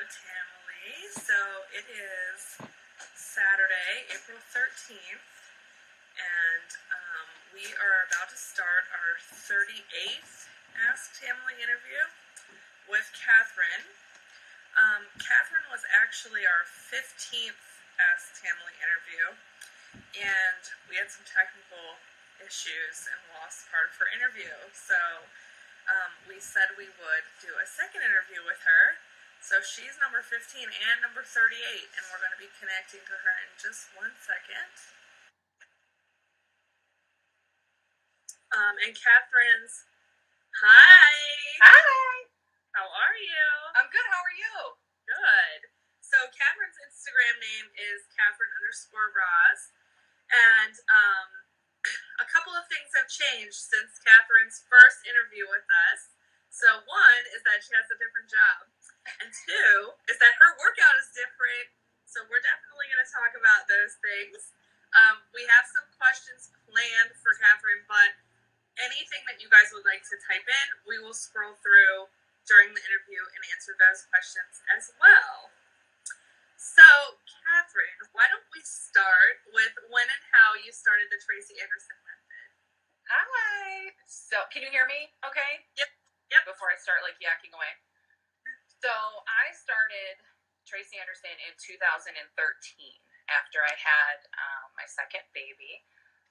Tamily. So it is Saturday, April 13th, and we are about to start our 38th Ask Tamily interview with Katherine. Katherine was actually our 15th Ask Tamily interview, and we had some technical issues and lost part of her interview. So we said we would do a second interview with her. So she's number 15 and number 38, and we're going to be connecting to her in just 1 second. And Katherine's, hi! Hi! How are you? I'm good, how are you? Good. So Katherine's Instagram name is Katherine_Roz, and a couple of things have changed since Katherine's first interview with us. So one is that she has a different job, and two is that her workout is different. So we're definitely going to talk about those things. We have some questions planned for Katherine, but anything that you guys would like to type in, we will scroll through during the interview and answer those questions as well. So, Katherine, why don't we start with when and how you started the Tracey Anderson method? Hi! So, can you hear me okay? Yep. Before I start, yakking away. So, I started Tracey Anderson in 2013 after I had my second baby.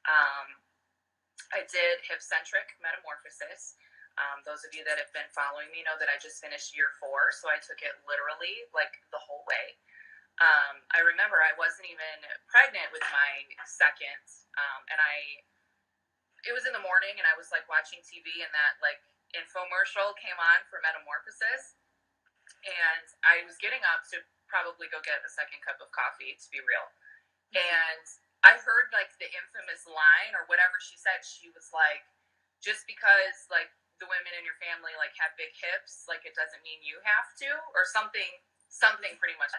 I did hip-centric metamorphosis. Those of you that have been following me know that I just finished year 4, so I took it literally, the whole way. I remember I wasn't even pregnant with my second, and it was in the morning, and I was, watching TV, and that, infomercial came on for metamorphosis, and I was getting up to probably go get a second cup of coffee, to be real, and I heard, the infamous line, or whatever she said. She was like, just because, the women in your family, have big hips, it doesn't mean you have to, or something pretty much.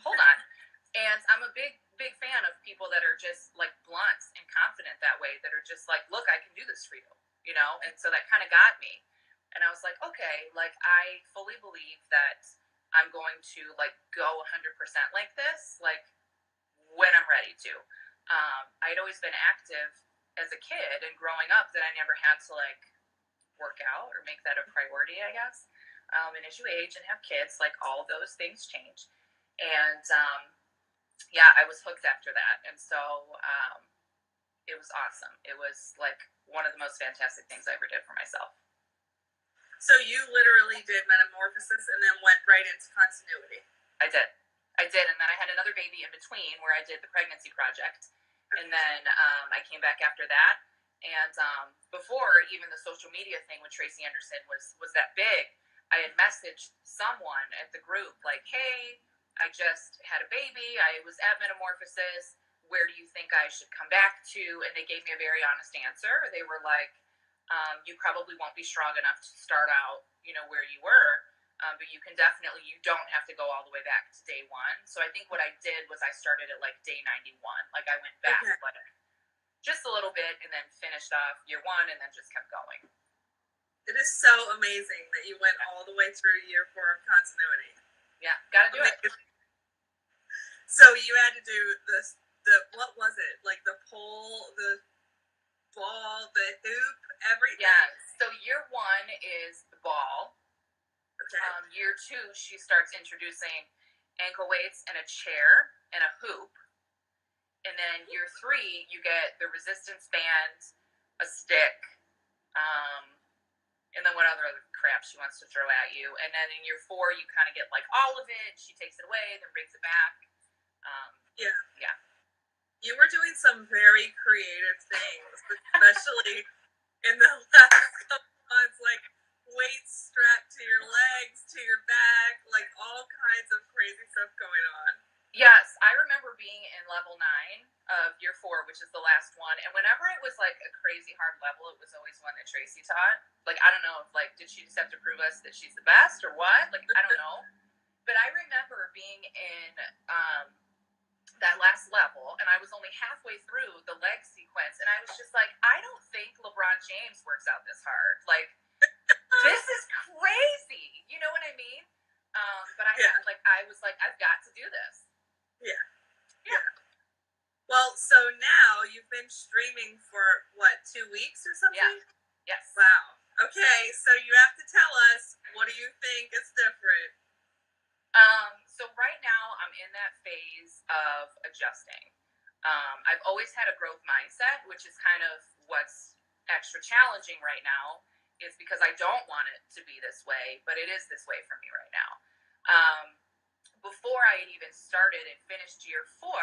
Hold on. And I'm a big fan of people that are just, blunt and confident that way, that are just look, I can do this for you, and so that kind of got me. And I was like, okay, I fully believe that I'm going to, go 100% like this, when I'm ready to. I'd always been active as a kid, and growing up, that I never had to, work out or make that a priority, I guess. And as you age and have kids, all those things change. And, I was hooked after that. And so it was awesome. It was, one of the most fantastic things I ever did for myself. So you literally did metamorphosis and then went right into continuity. I did. And then I had another baby in between where I did the pregnancy project. And then I came back after that. And before even the social media thing with Tracey Anderson was that big, I had messaged someone at the group, hey, I just had a baby. I was at metamorphosis. Where do you think I should come back to? And they gave me a very honest answer. They were like, you probably won't be strong enough to start out, where you were. But you don't have to go all the way back to day 1. So I think what I did was I started at day 91. I went back just a little bit and then finished off year 1 and then just kept going. It is so amazing that you went all the way through year 4 of continuity. Yeah, gotta do it. So you had to do what was it? The pole, the ball, the hoop, everything? Yeah, so year 1 is the ball. Okay. Year 2, she starts introducing ankle weights and a chair and a hoop. And then year 3, you get the resistance band, a stick, and then what other crap she wants to throw at you. And then in year 4, you kind of get all of it. She takes it away, then brings it back. Yeah. You were doing some very creative things, especially in the last couple months, weights strapped to your legs, to your back, all kinds of crazy stuff going on. Yes, I remember being in level 9 of year 4, which is the last one. And whenever it was a crazy hard level, it was always one that Tracey taught. I don't know if did she just have to prove us that she's the best or what? I don't know. But I remember being in that last level, and I was only halfway through the leg sequence, and I was just I don't think LeBron James works out this hard. This is crazy. You know what I mean? But I Yeah. had, like, I was like, I've got to do this. Yeah. Yeah. Well, so now you've been streaming for what, 2 weeks or something? Yes. Wow. Okay, so you have to tell us, what do you think is different? So right now I'm in that phase of adjusting. I've always had a growth mindset, which is kind of what's extra challenging right now, is because I don't want it to be this way, but it is this way for me right now. Before I had even started and finished year 4,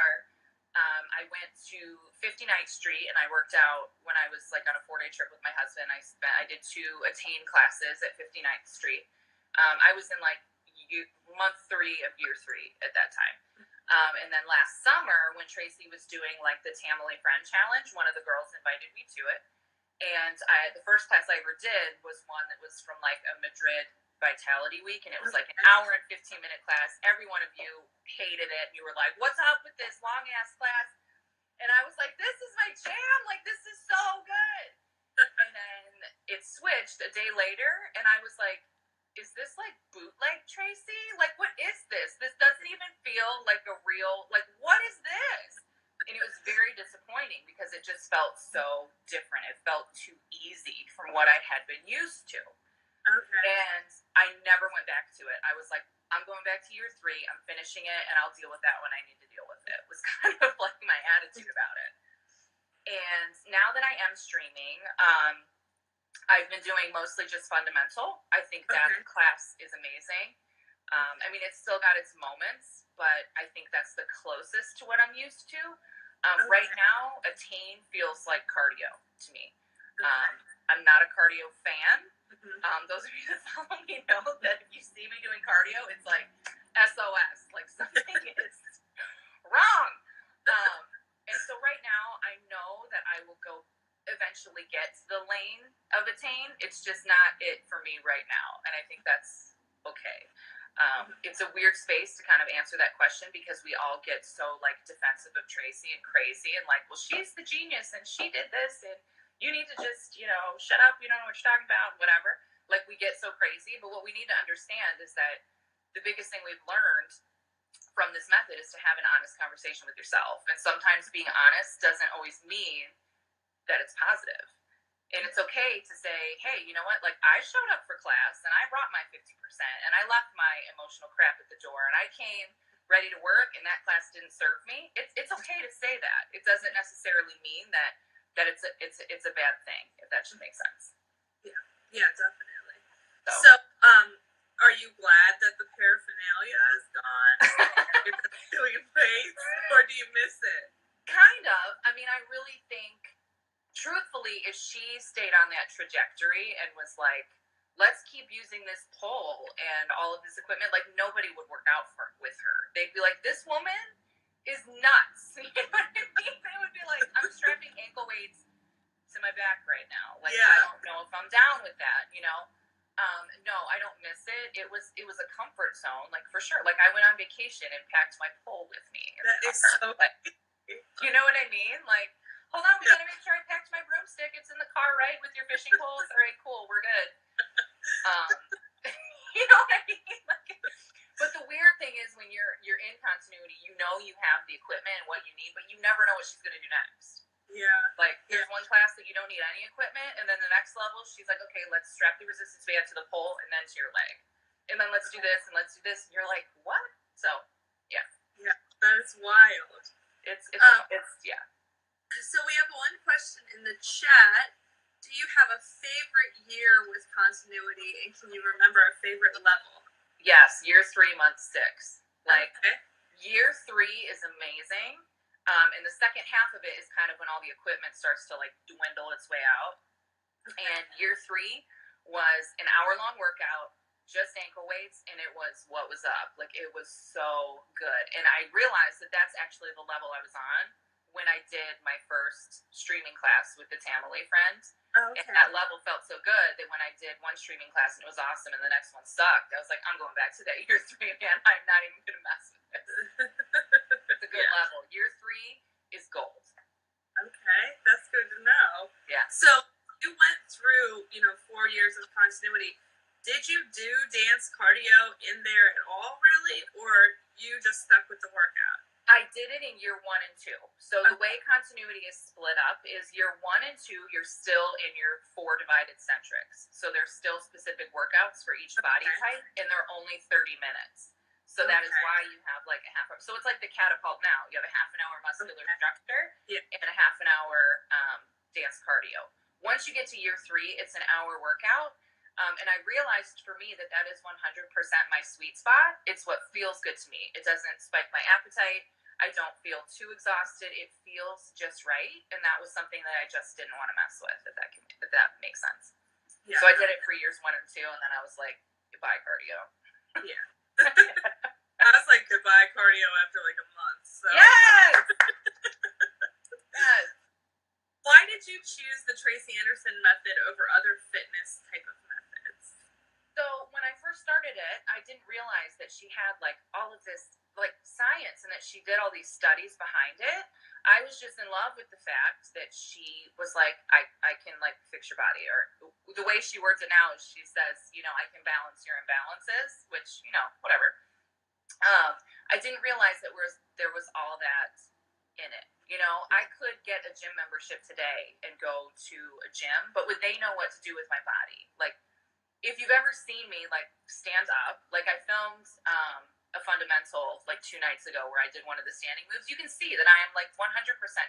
I went to 59th Street and I worked out when I was like on a 4-day trip with my husband. I did 2 attain classes at 59th Street. I was in like month 3 of year 3 at that time. And then last summer, when Tracey was doing like the Tamily Friend Challenge, one of the girls invited me to it. And the first class I ever did was one that was from like a Madrid Vitality Week, and it was like an hour and 15-minute class. Every one of you hated it. You were like, "What's up with this long ass class?" And I was like, "This is my jam! Like, this is so good!" And then it switched a day later, and I was like, "Is this like bootleg Tracey? Like, what is this? This doesn't even feel like a real. Like, what is this?" And it was very disappointing because it just felt so different. It felt too easy from what I had been used to. Okay. And I never went back to it. I was like, I'm going back to year 3. I'm finishing it, and I'll deal with that when I need to deal with it. Was kind of like my attitude about it. And now that I am streaming, I've been doing mostly just fundamental. I think that class is amazing. I mean, it's still got its moments, but I think that's the closest to what I'm used to. Right now, attain feels like cardio to me. I'm not a cardio fan. Those of you that follow me know that if you see me doing cardio, it's like SOS, like something is wrong. And so right now, I know that I will go eventually get to the lane of attain. It's just not it for me right now, and I think that's okay. It's a weird space to kind of answer that question because we all get so like defensive of Tracey and crazy and like, well, she's the genius and she did this and you need to just, shut up. You don't know what you're talking about, whatever. Like, we get so crazy, but what we need to understand is that the biggest thing we've learned from this method is to have an honest conversation with yourself. And sometimes being honest doesn't always mean that it's positive. And it's okay to say, hey, you know what? Like, I showed up for class and I brought my 50% and I left my emotional crap at the door and I came ready to work and that class didn't serve me. It's okay to say that. It doesn't necessarily mean that it's a bad thing, if that should make sense. Yeah, definitely. So, are you glad that the paraphernalia is gone? Is it still in place, or do you miss it? Kind of. I mean, I really think, truthfully, if she stayed on that trajectory and was like, let's keep using this pole and all of this equipment, like, nobody would work out with her. They'd be like, this woman is nuts. You know what I mean? They would be like, I'm strapping ankle weights to my back right now. Like, I don't know if I'm down with that, No, I don't miss it. It was a comfort zone, like, for sure. Like, I went on vacation and packed my pole with me. That is so like, you know what I mean? Like, hold on, we gotta make sure I packed my broomstick. It's in the car, right? With your fishing poles? All right, cool, we're good. You know what I mean? Like, but the weird thing is when you're in continuity, you have the equipment and what you need, but you never know what she's gonna do next. Yeah. Like, there's one class that you don't need any equipment, and then the next level, she's like, okay, let's strap the resistance band to the pole and then to your leg. And then let's do this and let's do this. And you're like, what? So, yeah. Yeah, that is wild. It's yeah. So we have one question in the chat. Do you have a favorite year with continuity, and can you remember a favorite level? Yes, year 3, month 6. Like, year 3 is amazing. And the second half of it is kind of when all the equipment starts to like dwindle its way out. And year 3 was an hour-long workout, just ankle weights, and it was what was up. Like, it was so good. And I realized that that's actually the level I was on when I did my first streaming class with the Tamily friend. And that level felt so good that when I did one streaming class and it was awesome and the next one sucked, I was like, I'm going back to that year 3 again. I'm not even going to mess with this. It's a good level. Year 3 is gold. Okay, that's good to know. Yeah. So you went through, 4 years of continuity. did you do dance cardio in there at all, really, or you just stuck with the workout? I did it in year 1 and 2. So the way continuity is split up is year 1 and 2, you're still in your 4 divided centrics. So there's still specific workouts for each body type, and they're only 30 minutes. So that is why you have like a half hour. So it's like the catapult now. You have a half an hour muscular structure and a half an hour dance cardio. Once you get to year 3, it's an hour workout. And I realized for me that is 100% my sweet spot. It's what feels good to me. It doesn't spike my appetite. I don't feel too exhausted. It feels just right. And that was something that I just didn't want to mess with, if that makes sense. Yeah. So I did it for years 1 and 2, and then I was like, goodbye cardio. Yeah. I was like, goodbye cardio after like a month. So. Yes! Yes. Why did you choose the Tracey Anderson method over other fitness type of methods? So when I first started it, I didn't realize that she had like all of this like science and that she did all these studies behind it. I was just in love with the fact that she was like, I can like fix your body, or the way she words it now is she says, I can balance your imbalances, which, whatever. I didn't realize that there was all that in it. I could get a gym membership today and go to a gym, but would they know what to do with my body? Like, if you've ever seen me like stand up, like I filmed a fundamental like 2 nights ago where I did one of the standing moves, you can see that I am like 100%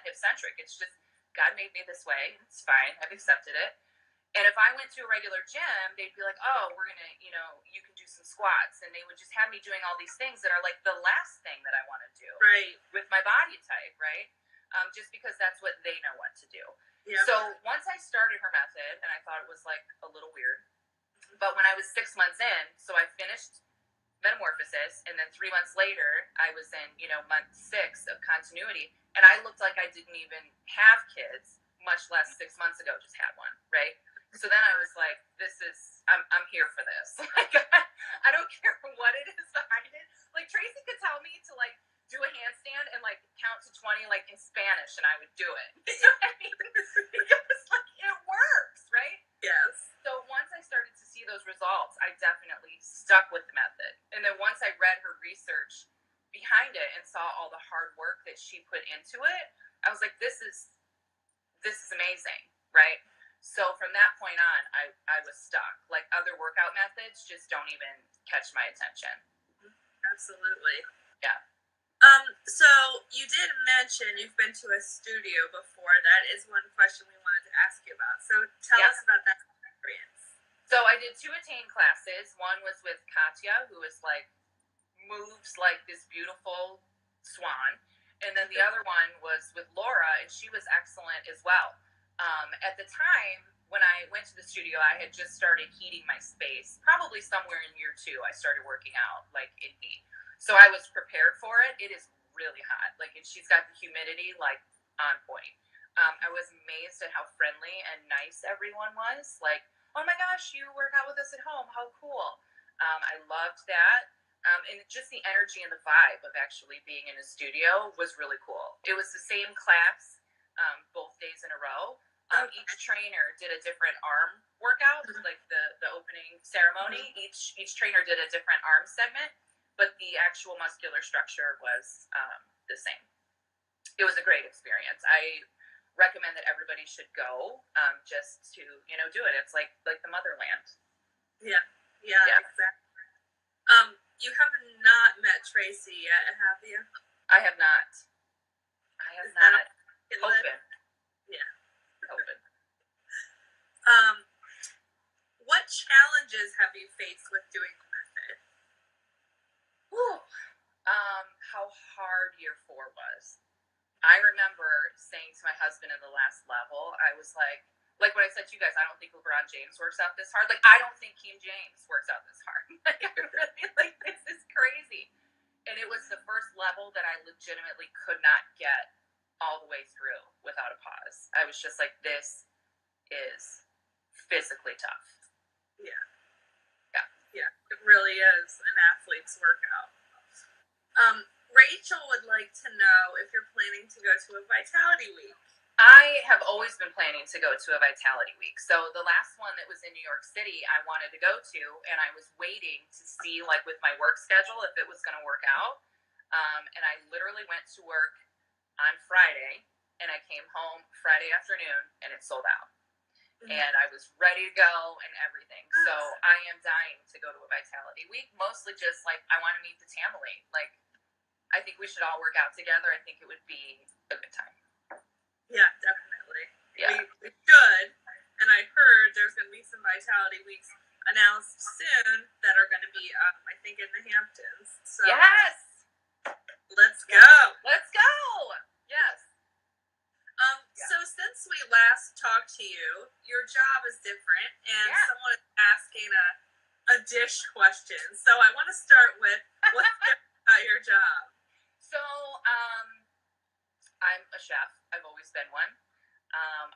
hip centric. It's just God made me this way. It's fine. I've accepted it. And if I went to a regular gym, they'd be like, oh, we're going to, you can do some squats. And they would just have me doing all these things that are like the last thing that I want to do with my body type, right? Just because that's what they know what to do. Yep. So once I started her method, and I thought it was like a little weird, but when I was 6 months in, so I finished Metamorphosis, and then 3 months later, I was in, month 6 of continuity, and I looked like I didn't even have kids, much less 6 months ago, just had one, right? So then I was like, I'm here for this. Like, I don't care what it is behind it. Like, Tracey could tell me to, like, do a handstand and, like, count to 20, like, in Spanish, and I would do it. You know what I mean? Because, like, it works, right? Yes. So once I started to see those results, I definitely stuck with the method. And then once I read her research behind it and saw all the hard work that she put into it, I was like, this is amazing, right? So from that point on, I was stuck. Like, other workout methods just don't even catch my attention. Absolutely. Yeah. So you did mention you've been to a studio before. That is one question we wanted to ask you about. So tell us about that experience. So I did 2 Attain classes. One was with Katya, who is like, moves like this beautiful swan. And then the other one was with Laura, and she was excellent as well. At the time, when I went to the studio, I had just started heating my space. Probably somewhere in year 2, I started working out, like, in heat. So I was prepared for it. It is really hot. Like, and she's got the humidity, like, on point. I was amazed at how friendly and nice everyone was. Like, oh my gosh, you work out with us at home. How cool. I loved that. And just the energy and the vibe of actually being in a studio was really cool. It was the same class both days in a row. Each trainer did a different arm workout, like the opening ceremony. Each trainer did a different arm segment, but the actual muscular structure was the same. It was a great experience. I recommend that everybody should go just to do it. It's like the motherland. Yeah, exactly. You have not met Tracey yet, have you? I have not. Hoping. Yeah. Hoping. What challenges have you faced with doing the method? How hard year 4 was. I remember saying to my husband in the last level, I was like when I said to you guys, I don't think LeBron James works out this hard. Like, I don't think King James works out this hard. Like, I really, like, this is crazy. And it was the first level that I legitimately could not get all the way through without a pause. I was just like, this is physically tough. Yeah. It really is an athlete's workout. Rachel would like to know if you're planning to go to a Vitality Week. I have always been planning to go to a Vitality Week. So the last one that was in New York City, I wanted to go to, and I was waiting to see, like, with my work schedule, if it was going to work out. And I literally went to work on Friday, and I came home Friday afternoon, and it sold out. And I was ready to go and everything. So I am dying to go to a Vitality Week, mostly just, like, I want to meet the Tamily. Like, I think we should all work out together. I think it would be a good time. Yeah, definitely. Yeah. We should. And I heard there's going to be some Vitality Weeks announced soon that are going to be, I think, in the Hamptons. So yes! Let's go! Let's go! Yes. So since we last talked to you, your job is different, and someone is asking a dish question. So I want to start with, what's different about your job? So, I'm a chef. I've always been one.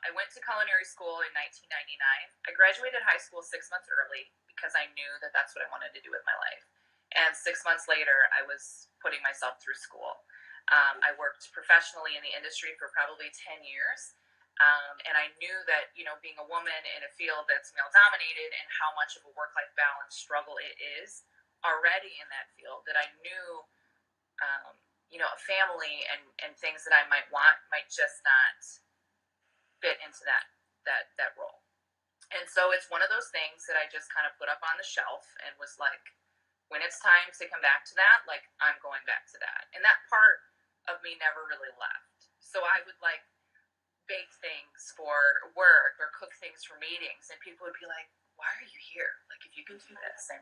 I went to culinary school in 1999. I graduated high school 6 months early because I knew that that's what I wanted to do with my life. And 6 months later, I was putting myself through school. I worked professionally in the industry for probably 10 years. And I knew that, being a woman in a field that's male-dominated and how much of a work-life balance struggle it is already in that field, that I knew, a family and things that I might want might just not fit into that role. And so it's one of those things that I just kind of put up on the shelf and was like, when it's time to come back to that, like, I'm going back to that. And that part of me never really left. So I would, like, bake things for work or cook things for meetings, and people would be like, why are you here? Like, if you can do this.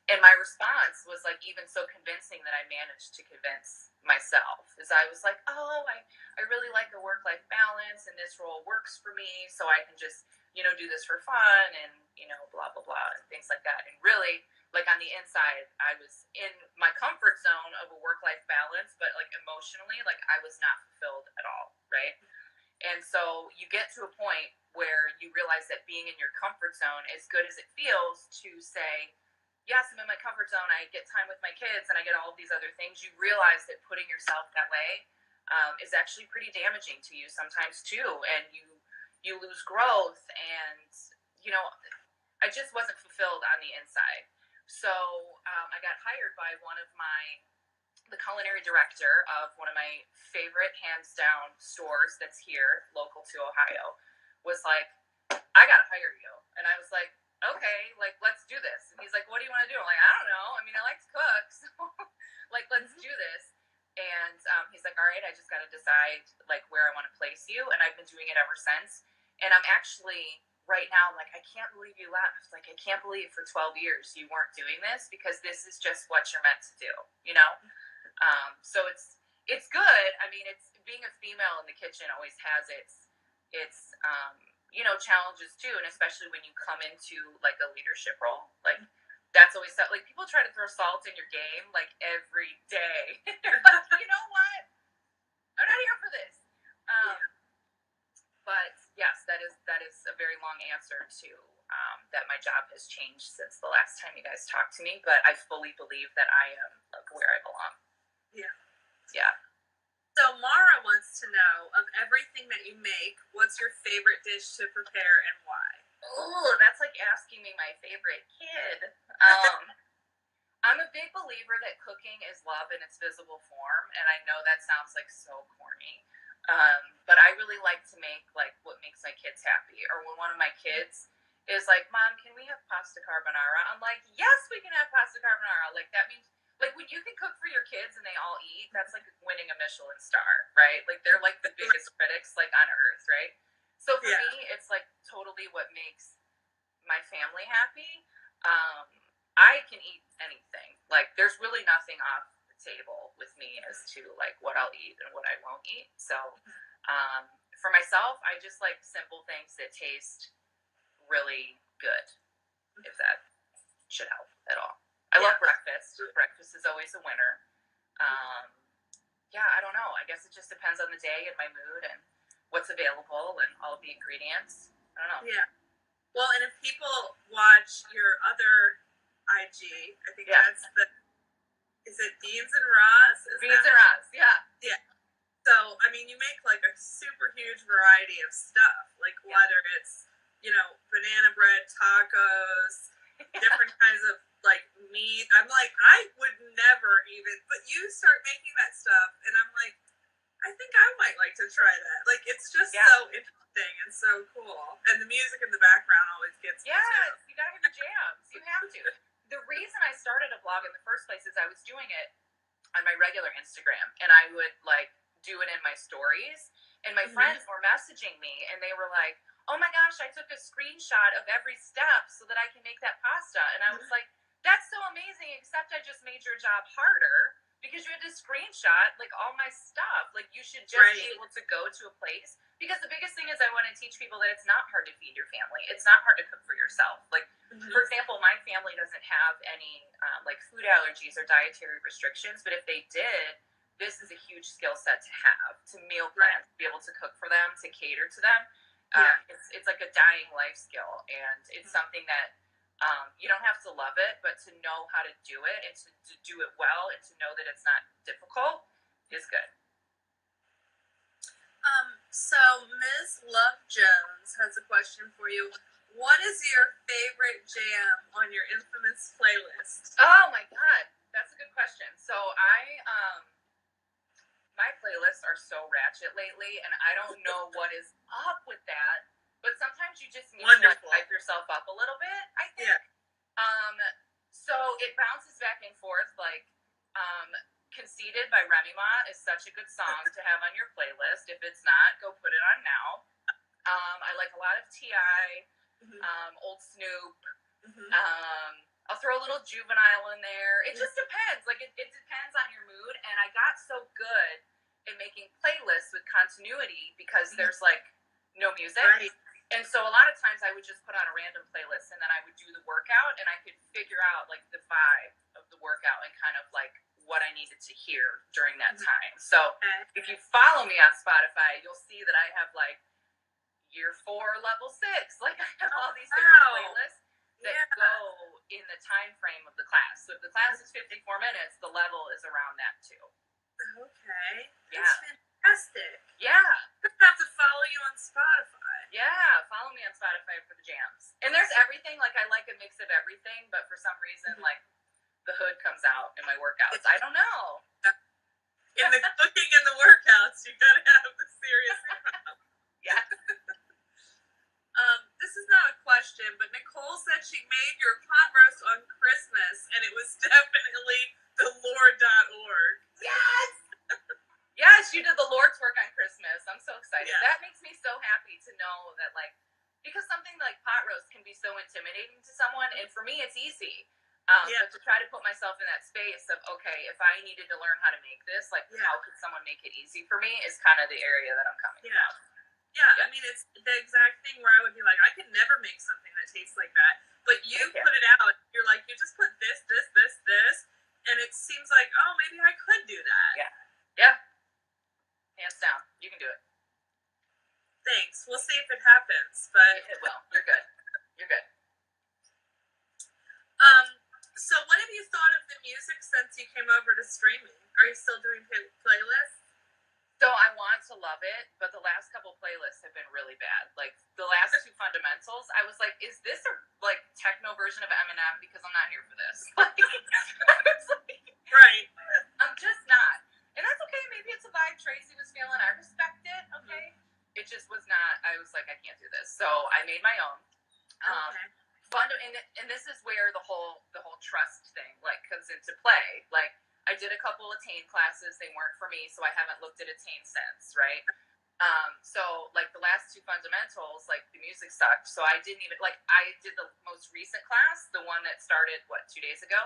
And my response was, like, even so convincing that I managed to convince myself, is I was like, I really like a work-life balance, and this role works for me, so I can just, do this for fun, and, blah, blah, blah, and things like that. And really, like, on the inside, I was in my comfort zone of a work-life balance, but, like, emotionally, like, I was not fulfilled at all, right? And so you get to a point where you realize that being in your comfort zone, as good as it feels to say, yes, I'm in my comfort zone, I get time with my kids, and I get all of these other things, you realize that putting yourself that way is actually pretty damaging to you sometimes too, and you lose growth, and, I just wasn't fulfilled on the inside. So I got hired by the culinary director of one of my favorite hands down stores that's here, local to Ohio, was like, I gotta hire you. And I was like, okay, like, let's do this. And he's like, what do you want to do? I'm like, I don't know. I mean, I like to cook, so like, let's do this. And he's like, all right, I just got to decide, like, where I want to place you. And I've been doing it ever since. And I'm actually, right now, like, I can't believe you left. Like, I can't believe for 12 years you weren't doing this, because this is just what you're meant to do, So it's good. I mean, it's being a female in the kitchen always has its challenges too, and especially when you come into, like, a leadership role, like, that's always like, people try to throw salt in your game, like, every day. Like, you know what? I'm not here for this. But yes, that is a very long answer to that my job has changed since the last time you guys talked to me, but I fully believe that I am, like, where I belong. Yeah. So Mara wants to know, of everything that you make, what's your favorite dish to prepare and why? Oh, that's like asking me my favorite kid. I'm a big believer that cooking is love in its visible form, and I know that sounds, like, so corny, but I really like to make, like, what makes my kids happy. Or when one of my kids is like, Mom, can we have pasta carbonara? I'm like, yes, we can have pasta carbonara. Like, that means, like, when you can cook for your kids and they all eat, that's like winning a Michelin star, right? Like, they're, like, the biggest critics, like, on earth, right? So for me, it's, like, totally what makes my family happy. I can eat anything. Like, there's really nothing off the table with me as to, like, what I'll eat and what I won't eat. So for myself, I just like simple things that taste really good, if that should help at all. I love breakfast. Breakfast is always a winner. I don't know. I guess it just depends on the day and my mood and what's available and all of the ingredients. I don't know. Yeah. Well, and if people watch your other IG, I think that's is it Beans and Roz? Beans and Roz, yeah. Yeah. So, I mean, you make like a super huge variety of stuff, like whether it's, banana bread, tacos, different kinds of like meat. I'm like, I would never even, but you start making that stuff, and I'm like, I think I might like to try that. Like, it's just so interesting and so cool. And the music in the background always gets me too. You gotta have your jams. You have to. The reason I started a blog in the first place is I was doing it on my regular Instagram, and I would like do it in my stories, and my friends were messaging me, and they were like, oh my gosh, I took a screenshot of every step so that I can make that pasta. And I was like, that's so amazing, except I just made your job harder because you had to screenshot like all my stuff. Like, you should just be able to go to a place, because the biggest thing is I want to teach people that it's not hard to feed your family. It's not hard to cook for yourself. Like, for example, my family doesn't have any like food allergies or dietary restrictions, but if they did, this is a huge skill set to have, to meal plan, to be able to cook for them, to cater to them. It's like a dying life skill, and it's something that you don't have to love it, but to know how to do it, and to do it well, and to know that it's not difficult is good. So Ms. Love Jones has a question for you. What is your favorite jam on your infamous playlist? Oh my God, that's a good question. So my playlists are so ratchet lately, and I don't know what is up with that, but sometimes you just need to like hype yourself up a little bit, I think. So it bounces back and forth. Like, Conceited by Remy Ma is such a good song to have on your playlist. If it's not, go put it on now. I like a lot of T.I., Old Snoop. I'll throw a little Juvenile in there. It just depends. Like, it depends on your mood. And I got so good at making playlists with continuity because there's like no music. Right. And so a lot of times I would just put on a random playlist, and then I would do the workout, and I could figure out like the vibe of the workout and kind of like what I needed to hear during that time. So if you follow me on Spotify, you'll see that I have like year 4, level 6. Like, I have all these different playlists that go in the time frame of the class. So if the class is 54 minutes, the level is around that too. Okay. Yeah. That's fantastic. Yeah. I have to follow you on Spotify. Yeah, follow me on Spotify for the jams. And there's everything. Like, I like a mix of everything, but for some reason, like, the hood comes out in my workouts. I don't know. In the cooking and the workouts, you gotta have the serious stuff. Yeah. This is not a question, but Nicole said she made your pot roast on Christmas, and it was definitely the Lord.org. Yes! Yes, you did the Lord's work on Christmas. I'm so excited. Yeah. That makes me so happy to know that, like, because something like pot roast can be so intimidating to someone, and for me, it's easy. But to try to put myself in that space of, okay, if I needed to learn how to make this, like, how could someone make it easy for me is kind of the area that I'm coming from. Yeah, I mean, it's the exact thing where I would be like, I could never make something that tastes like that. But you put it out, you're like, you just put this, and it seems like, oh, maybe I could do that. Yeah. Hands down. You can do it. Thanks. We'll see if it happens, but... It will. You're good. You're good. So what have you thought of the music since you came over to streaming? Are you still doing playlists? So I want to love it, but the last couple playlists have been really bad. Like, the last 2 fundamentals, I was like, is this a like techno version of Eminem? Because I'm not here for this. Like, I was like, right. I'm just not. And that's okay. Maybe it's a vibe Tracey was feeling. I respect it. Okay. It just was not. I was like, I can't do this. So I made my own. And this is where the whole trust thing like comes into play. Like, I did a couple of Attain classes. They weren't for me, so I haven't looked at Attain since, right? So like the last 2 fundamentals, like the music sucked. So I didn't even like, I did the most recent class, the one that started 2 days ago.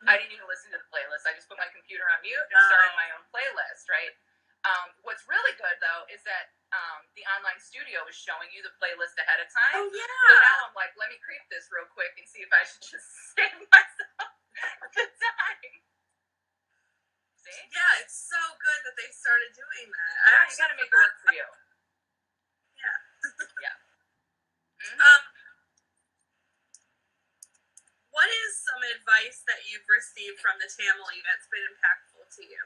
I didn't even listen to the playlist. I just put my computer on mute and started my own playlist, right? What's really good though is that the online studio is showing you the playlist ahead of time. Oh yeah. So now I'm like, let me creep this real quick and see if I should just save myself the time. See? Yeah, it's so good that they started doing that. You gotta make it work for you. Yeah. Yeah. What is some advice that you've received from the Tamily that's been impactful to you?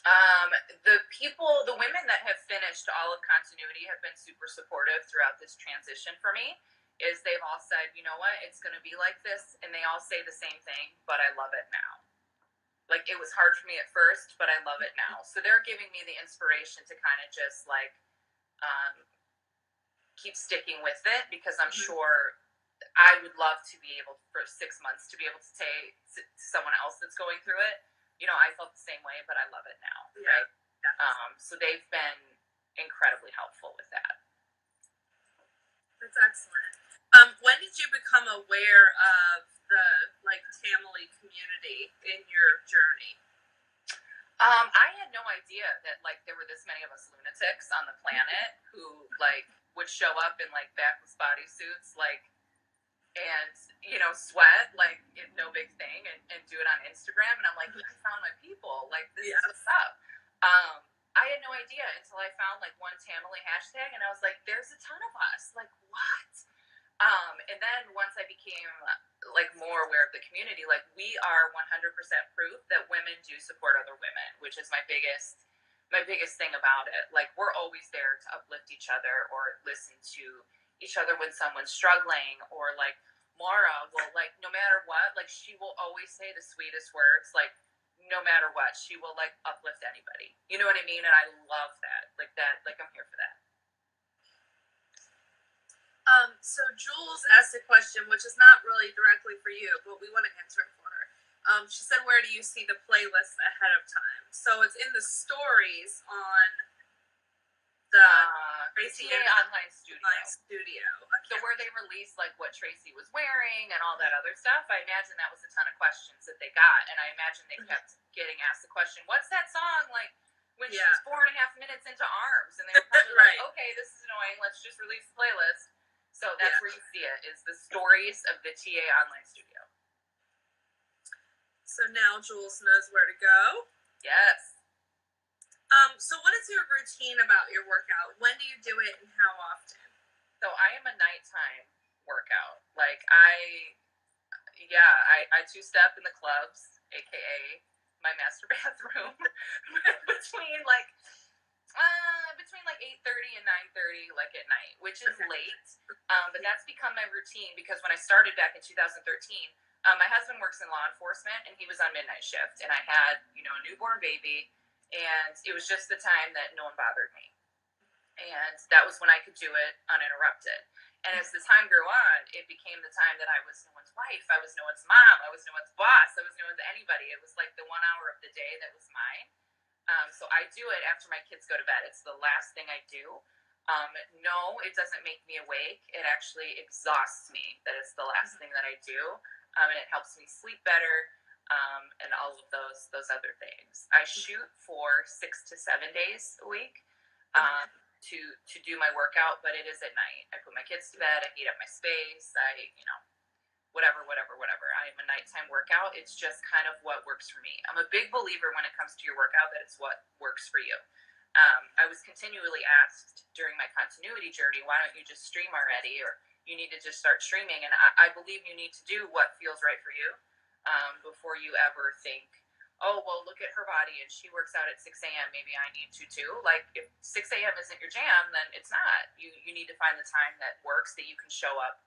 The women that have finished all of continuity have been super supportive throughout this transition for me. Is they've all said, you know what, it's going to be like this, and they all say the same thing, but I love it now. Like, it was hard for me at first, but I love it now. So they're giving me the inspiration to kind of just like keep sticking with it, because I'm sure I would love to be able for 6 months to be able to say to someone else that's going through it, you know, I felt the same way, but I love it now. Yeah. Right. So they've been incredibly helpful with that. That's excellent. When did you become aware of the Tamily community in your journey? I had no idea that there were this many of us lunatics on the planet who would show up in backless bodysuits and sweat no big thing and do it on Instagram, and I'm like, I found my people, this is what's up. I had no idea until I found one Tamily hashtag, and I was like, there's a ton of us, what? And then once I became more aware of the community, we are 100% proof that women do support other women, which is my biggest thing about it. We're always there to uplift each other or listen to each other when someone's struggling, or Mara will no matter what, she will always say the sweetest words, no matter what, she will uplift anybody. You know what I mean? And I love that. I'm here for that. So Jules asked a question, which is not really directly for you, but we want to answer it for her. She said, where do you see the playlist ahead of time? So it's in the stories on the Tracey online studio. So where they released what Tracey was wearing and all that other stuff, I imagine that was a ton of questions that they got, and I imagine they kept getting asked the question, what's that song when she's 4.5 minutes into Arms, and they were probably okay, this is annoying, let's just release the playlist. So that's where you see it, is the stories of the TA online studio. So now Jules knows where to go. Yes. So what is your routine about your workout? When do you do it, and how often? So I am a nighttime workout. I two-step in the clubs, aka my master bathroom, between 8:30 and 9:30 at night, which is late, but that's become my routine, because when I started back in 2013, my husband works in law enforcement, and he was on midnight shift, and I had a newborn baby, and it was just the time that no one bothered me, and that was when I could do it uninterrupted. And as the time grew on, it became the time that I was no one's wife, I was no one's mom, I was no one's boss, I was no one's anybody. It was the 1 hour of the day that was mine. So I do it after my kids go to bed. It's the last thing I do. No, it doesn't make me awake. It actually exhausts me that it's the last thing that I do. And it helps me sleep better, and all of those other things. I shoot for 6 to 7 days a week to do my workout, but it is at night. I put my kids to bed. I heat up my space. Whatever. I am a nighttime workout. It's just kind of what works for me. I'm a big believer when it comes to your workout that it's what works for you. I was continually asked during my continuity journey, why don't you just stream already? Or you need to just start streaming. And I believe you need to do what feels right for you before you ever think, oh, well, look at her body and she works out at 6 a.m. Maybe I need to too. If 6 a.m. isn't your jam, then it's not. You need to find the time that works, that you can show up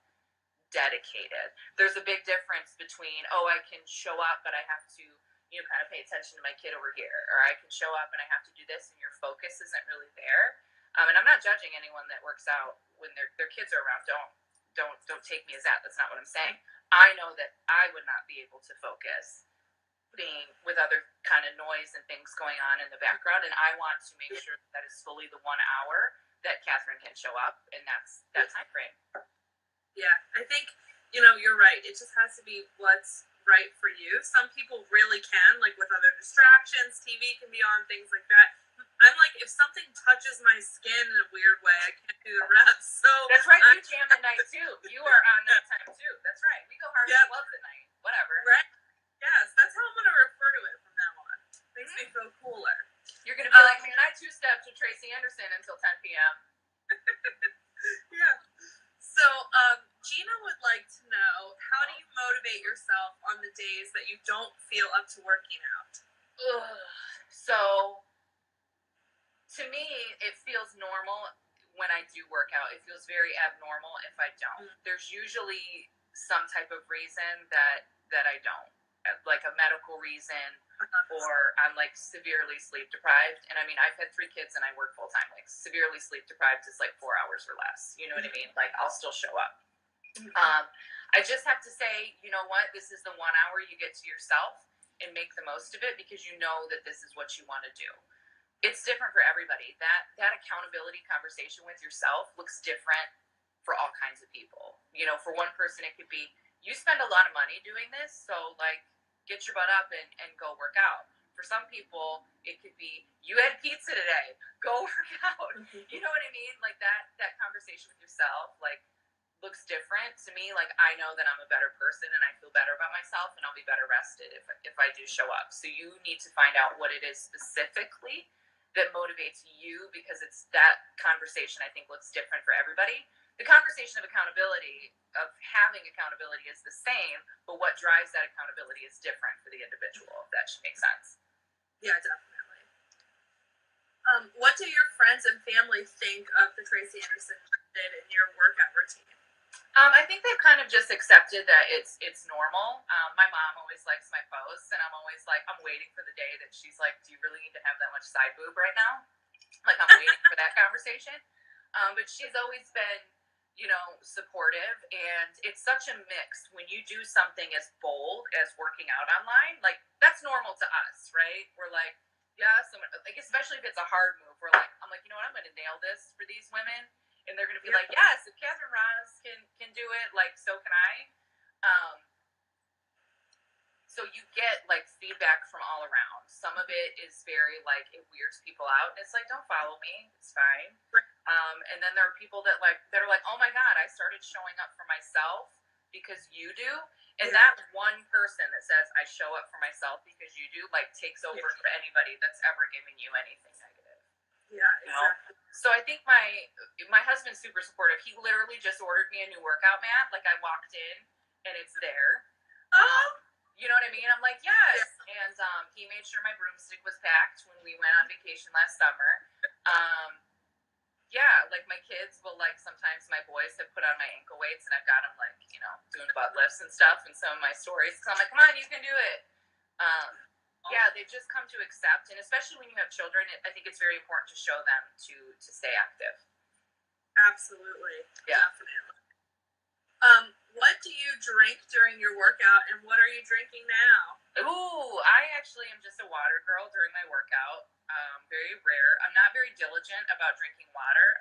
dedicated. There's a big difference between, oh, I can show up, but I have to, kind of pay attention to my kid over here, or I can show up and I have to do this, and your focus isn't really there. And I'm not judging anyone that works out when their kids are around. Don't take me as that. That's not what I'm saying. I know that I would not be able to focus being with other kind of noise and things going on in the background, and I want to make sure that is fully the 1 hour that Katherine can show up, and that's that time frame. Yeah, I think, you're right. It just has to be what's right for you. Some people really can, with other distractions, TV can be on, things like that. I'm if something touches my skin in a weird way, I can't do the reps. So that's right. You jam at night too. You are on that time too. That's right. We go hard and love the night. Whatever. Right? Yes, that's how I'm going to refer to it from now on. Makes me feel cooler. You're going to be like, man, I two-stepped to Tracey Anderson until 10 p.m. Yeah. So, Gina would like to know, how do you motivate yourself on the days that you don't feel up to working out? So to me, it feels normal when I do work out. It feels very abnormal if I don't. There's usually some type of reason that I don't, like a medical reason, or I'm like severely sleep deprived. And I mean, I've had 3 kids and I work full time. Like severely sleep deprived is like 4 hours or less. You know what I mean? Like I'll still show up. I just have to say, you know what? This is the 1 hour you get to yourself and make the most of it because you know that this is what you want to do. It's different for everybody. That accountability conversation with yourself looks different for all kinds of people. You know, for one person, it could be, you spend a lot of money doing this, so like get your butt up and go work out. For some people, it could be, you had pizza today, go work out. You know what I mean? Like that conversation with yourself, like, looks different to me. Like I know that I'm a better person and I feel better about myself and I'll be better rested if I do show up. So you need to find out what it is specifically that motivates you, because it's that conversation I think looks different for everybody. The conversation of accountability, of having accountability, is the same, but what drives that accountability is different for the individual, if that should make sense. Yeah, definitely. What do your friends and family think of the Tracey Anderson method in your workout routine? I think they've kind of just accepted that it's normal. My mom always likes my posts, and I'm always like, I'm waiting for the day that she's like, do you really need to have that much side boob right now? Like, I'm waiting for that conversation. But she's always been, you know, supportive, and it's such a mix when you do something as bold as working out online. Like, that's normal to us, right? We're like, yeah, someone, like, especially if it's a hard move, I'm like, you know what, I'm going to nail this for these women. And they're going to be like, yes, if Katherine Ross can do it, like, so can I. So you get, like, feedback from all around. Some of it is very, like, it weirds people out. And it's like, don't follow me. It's fine. And then there are people that are like, oh, my God, I started showing up for myself because you do. And that one person that says, I show up for myself because you do, like, takes over for anybody that's ever given you anything negative. Yeah, exactly. So I think my husband's super supportive. He literally just ordered me a new workout mat. Like, I walked in and it's there. You know what I mean? I'm like, yes. And he made sure my broomstick was packed when we went on vacation last summer. Yeah, like my kids will, like, sometimes my boys have put on my ankle weights and I've got them, like, you know, doing butt lifts and stuff in some of my stories. So I'm like, come on, you can do it. Yeah, they've just come to accept, and especially when you have children, I think it's very important to show them to stay active. Absolutely. Yeah. Definitely. What do you drink during your workout, and what are you drinking now? Ooh, I actually am just a water girl during my workout. Very rare. I'm not very diligent about drinking water.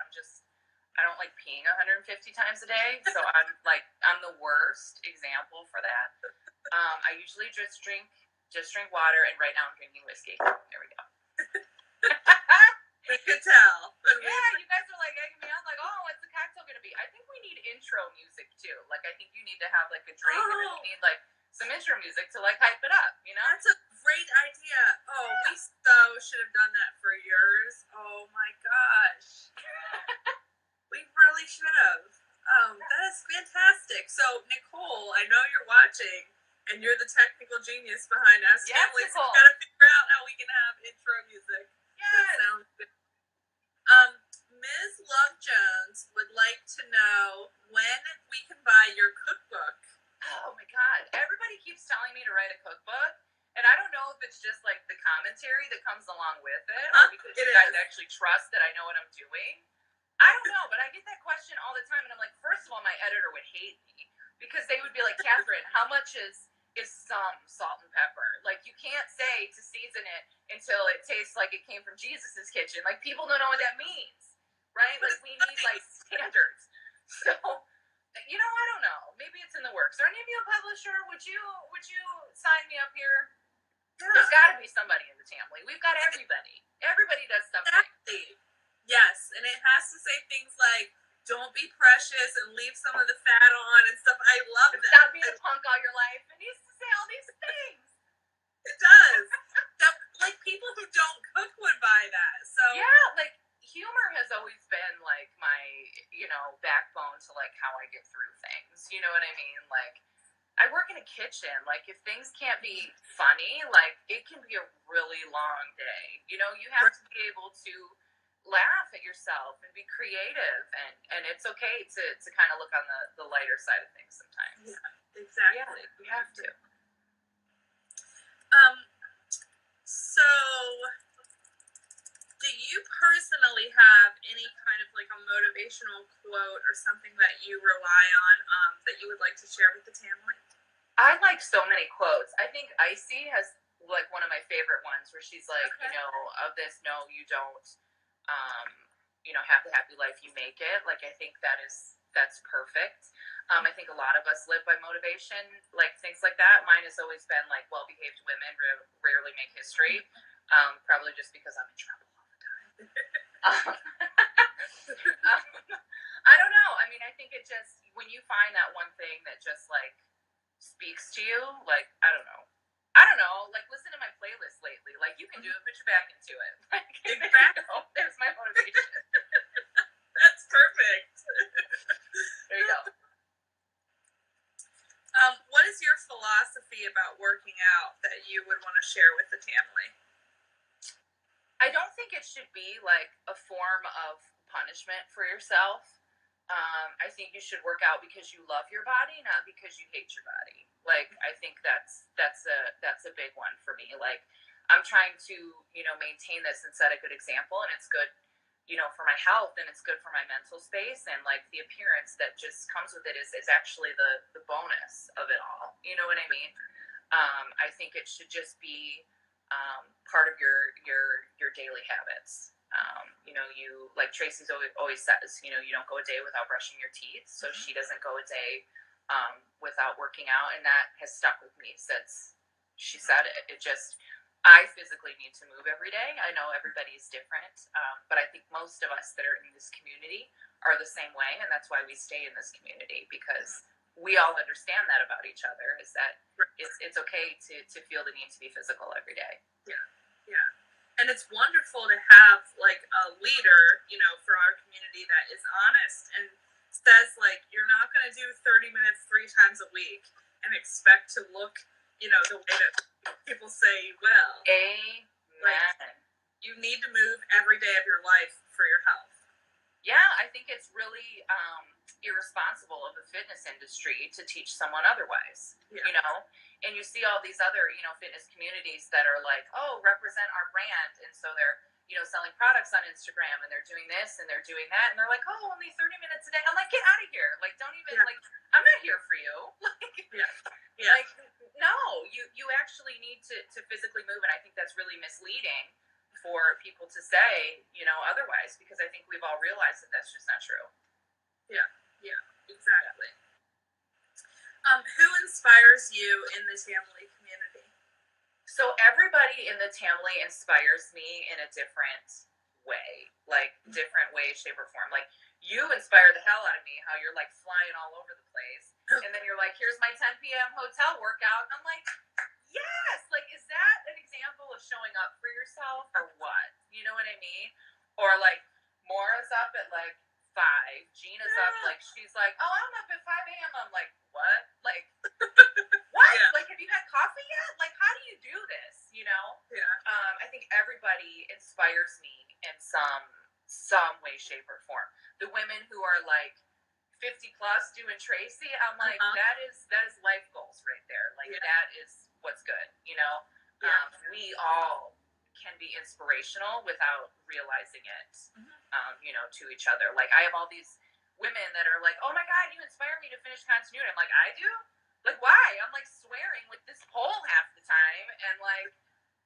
I don't like peeing 150 times a day, so I'm the worst example for that. I usually just drink water, and right now I'm drinking whiskey. There we go. We could tell. Yeah, you guys are like egging me on, like, oh, what's the cocktail gonna be? I think we need intro music too. Like, I think you need to have like a drink, and then you need like some intro music to like hype it up. You know, that's a great idea. Oh, we so should have done that for yours. Oh my gosh, we really should have. That is fantastic. So, Nicole, I know you're watching, and you're the technical genius behind us. Yes, Tamily, so Nicole. we gotta figure out how we can have intro music. Yes. That sounds good. Ms. Love Jones would like to know when we can buy your cookbook. Oh my God. Everybody keeps telling me to write a cookbook, and I don't know if it's just like the commentary that comes along with it, or because you guys actually trust that I know what I'm doing. I don't know, but I get that question all the time, and I'm like, first of all, my editor would hate me, because they would be like, Katherine, how much is some salt and pepper? Like, you can't say to season it until it tastes like it came from Jesus's kitchen. Like, people don't know what that means, right? Like, we need like standards. So, you know, I don't know. Maybe it's in the works. Are any of you a publisher? Would you sign me up here? Yeah. There's got to be somebody in the Tamily. We've got everybody. Everybody does something. Exactly. Yes, and it has to say things like, don't be precious and leave some of the fat on and stuff. I love that. Stop being a punk all your life. It needs to say all these things. It does. Like, people who don't cook would buy that. So yeah, like, humor has always been like my, you know, backbone to like how I get through things. You know what I mean? Like, I work in a kitchen. Like, if things can't be funny, like, it can be a really long day. You know, you have to be able to laugh at yourself and be creative, and it's okay to kind of look on the lighter side of things sometimes. Yeah, exactly. Yeah, we have to. So do you personally have any kind of like a motivational quote or something that you rely on that you would like to share with the Tamily? I like so many quotes. I think Icy has like one of my favorite ones where she's like, Okay. of this, no, you don't, um, have the happy life, you make it. Like, I think that's perfect. I think a lot of us live by motivation, like things like that. Mine has always been like well-behaved women rarely make history, probably just because I'm in trouble all the time. I don't know. I mean, I think it just, when you find that one thing that just like speaks to you, like, I don't know, like, listen to my playlist lately. Like, you can do it, put your back into it. Like, Exactly. There's my motivation. That's perfect. There you go. What is your philosophy about working out that you would want to share with the Tamily? I don't think it should be like a form of punishment for yourself. I think you should work out because you love your body, not because you hate your body. Like, I think that's a big one for me. Like, I'm trying to maintain this and set a good example, and it's good for my health, and it's good for my mental space, and like the appearance that just comes with it is actually the bonus of it all. You know what I mean? I think it should just be part of your daily habits. You like Tracey's always says, you don't go a day without brushing your teeth. So she doesn't go a day without working out, and that has stuck with me since she said it. It just, I physically need to move every day. I know everybody's different, but I think most of us that are in this community are the same way, and that's why we stay in this community, because we all understand that about each other, is that it's okay to feel the need to be physical every day. Yeah. And it's wonderful to have like a leader, for our community that is honest and says like, you're not going to do 30 minutes 3 times a week and expect to look, the way that people say you will. Amen. Like, you need to move every day of your life for your health. Yeah, I think it's really irresponsible of the fitness industry to teach someone otherwise. Yeah. And you see all these other fitness communities that are like, oh, represent our brand, and so they're selling products on Instagram, and they're doing this and they're doing that, and they're like, oh, only 30 minutes a day. I'm like, get out of here! Like, don't even like, I'm not here for you. Like, no, you actually need to physically move, and I think that's really misleading for people to say, otherwise, because I think we've all realized that that's just not true. Yeah, exactly. Who inspires you in the Tamily community? So everybody in the Tamily inspires me in a different way, like different way, shape, or form. Like, you inspire the hell out of me, how you're like flying all over the place, and then you're like, here's my 10 p.m. hotel workout, and I'm like, yes, like, is that an example of showing up for yourself or what? You know what I mean? Or like, Maura's up at like 5, Gina's up, like, she's like, oh, I'm up at 5 a.m. I'm like, what? Like, what? Yeah. Like, have you had coffee yet? Like, how do you do this? I think everybody inspires me in some way, shape, or form. The women who are like 50 plus doing Tracey, I'm like, that is life goals right there. Like, that is what's good. We all can be inspirational without realizing it, to each other. Like, I have all these women that are like, oh my God, you inspire me to finish continuity. I'm like, I do? Like, why? I'm like swearing with this pole half the time, and like,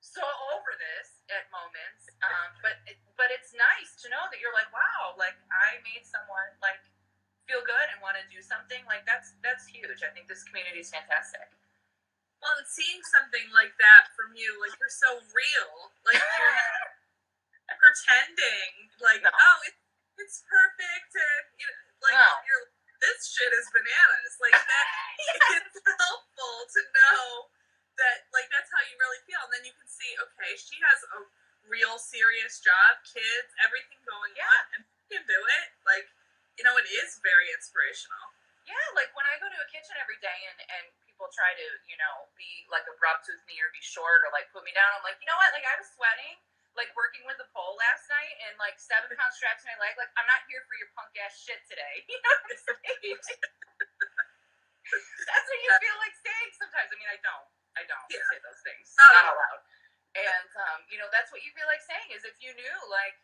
so over this at moments. But it's nice to know that you're like, wow, like, I made someone like feel good and want to do something. Like, that's huge. I think this community is fantastic. Well, and seeing something like that from you, like, you're so real. Like, you're not pretending. Like, oh, it's perfect, and you're, this shit is bananas. Like, that it's helpful to know that, like, that's how you really feel. And then you can see, okay, she has a real serious job, kids, everything going on, and she can do it. Like, it is very inspirational. Yeah, like, when I go to a kitchen every day and people try to, be like abrupt with me or be short or like put me down, I'm like, you know what? Like, I was sweating like working with a pole last night and like 7 pounds strapped to my leg. Like, I'm not here for your punk ass shit today. You know what I'm saying? That's what you feel like saying sometimes. I mean, I don't say those things. Not allowed. And, that's what you feel like saying is if you knew, like,